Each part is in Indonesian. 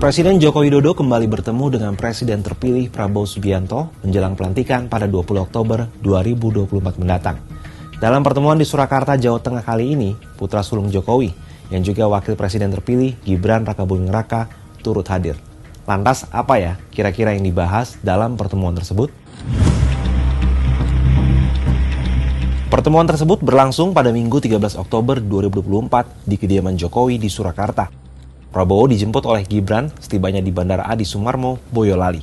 Presiden Joko Widodo kembali bertemu dengan Presiden terpilih Prabowo Subianto menjelang pelantikan pada 20 Oktober 2024 mendatang. Dalam pertemuan di Surakarta, Jawa Tengah kali ini, putra sulung Jokowi yang juga Wakil Presiden terpilih Gibran Rakabuming Raka turut hadir. Lantas apa ya kira-kira yang dibahas dalam pertemuan tersebut? Pertemuan tersebut berlangsung pada Minggu 13 Oktober 2024 di kediaman Jokowi di Surakarta. Prabowo dijemput oleh Gibran setibanya di Bandara Adi Sumarmo, Boyolali.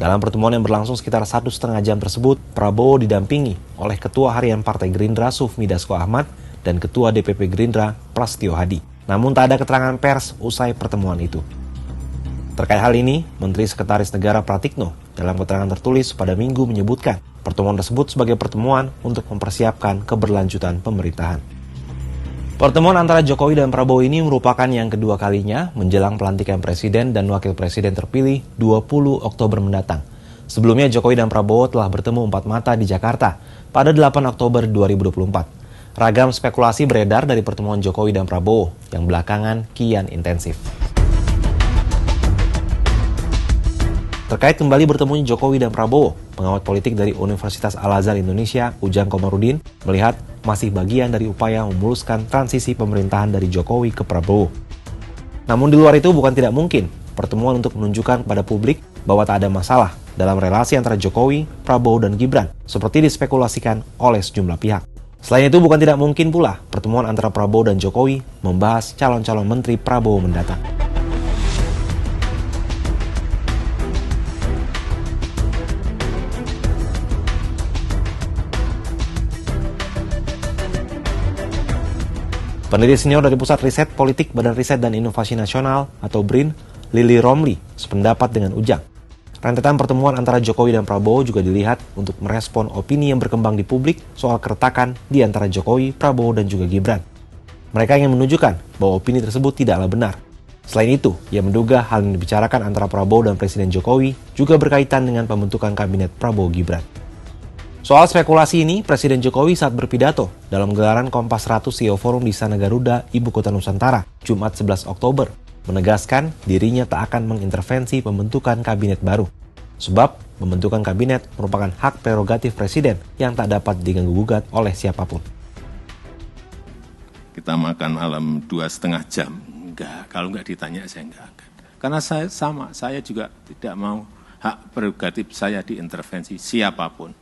Dalam pertemuan yang berlangsung sekitar 1,5 jam tersebut, Prabowo didampingi oleh Ketua Harian Partai Gerindra Sufmi Dasko Ahmad dan Ketua DPP Gerindra Prastyo Hadi. Namun tak ada keterangan pers usai pertemuan itu. Terkait hal ini, Menteri Sekretaris Negara Pratikno dalam keterangan tertulis pada Minggu menyebutkan pertemuan tersebut sebagai pertemuan untuk mempersiapkan keberlanjutan pemerintahan. Pertemuan antara Jokowi dan Prabowo ini merupakan yang kedua kalinya menjelang pelantikan Presiden dan Wakil Presiden terpilih 20 Oktober mendatang. Sebelumnya Jokowi dan Prabowo telah bertemu 4 mata di Jakarta pada 8 Oktober 2024. Ragam spekulasi beredar dari pertemuan Jokowi dan Prabowo yang belakangan kian intensif. Terkait kembali bertemunya Jokowi dan Prabowo, pengawat politik dari Universitas Al-Azhar Indonesia, Ujang Komarudin, melihat masih bagian dari upaya memuluskan transisi pemerintahan dari Jokowi ke Prabowo. Namun di luar itu bukan tidak mungkin pertemuan untuk menunjukkan kepada publik bahwa tak ada masalah dalam relasi antara Jokowi, Prabowo, dan Gibran, seperti dispekulasikan oleh sejumlah pihak. Selain itu bukan tidak mungkin pula pertemuan antara Prabowo dan Jokowi membahas calon-calon menteri Prabowo mendatang. Peneliti senior dari Pusat Riset Politik Badan Riset dan Inovasi Nasional atau BRIN, Lili Romli, sependapat dengan Ujang. Rentetan pertemuan antara Jokowi dan Prabowo juga dilihat untuk merespon opini yang berkembang di publik soal keretakan di antara Jokowi, Prabowo, dan juga Gibran. Mereka ingin menunjukkan bahwa opini tersebut tidaklah benar. Selain itu, ia menduga hal yang dibicarakan antara Prabowo dan Presiden Jokowi juga berkaitan dengan pembentukan kabinet Prabowo-Gibran. Soal spekulasi ini, Presiden Jokowi saat berpidato dalam gelaran Kompas 100 CEO Forum di Istana Garuda, Ibu Kota Nusantara, Jumat 11 Oktober, menegaskan dirinya tak akan mengintervensi pembentukan kabinet baru. Sebab, pembentukan kabinet merupakan hak prerogatif Presiden yang tak dapat diganggu-gugat oleh siapapun. Kita makan malam 2,5 jam. Enggak, kalau enggak ditanya saya enggak akan. Karena saya juga tidak mau hak prerogatif saya diintervensi siapapun.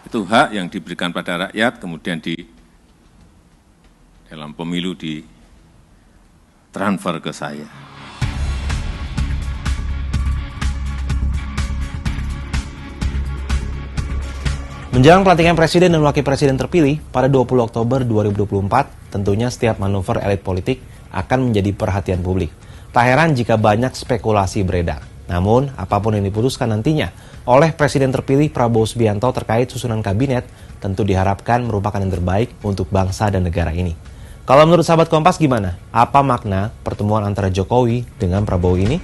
Itu hak yang diberikan pada rakyat, kemudian dalam pemilu ditransfer ke saya. Menjelang pelantikan Presiden dan Wakil Presiden terpilih pada 20 Oktober 2024, tentunya setiap manuver elit politik akan menjadi perhatian publik. Tak heran jika banyak spekulasi beredar. Namun, apapun yang diputuskan nantinya oleh Presiden terpilih Prabowo Subianto terkait susunan kabinet tentu diharapkan merupakan yang terbaik untuk bangsa dan negara ini. Kalau menurut sahabat Kompas gimana? Apa makna pertemuan antara Jokowi dengan Prabowo ini?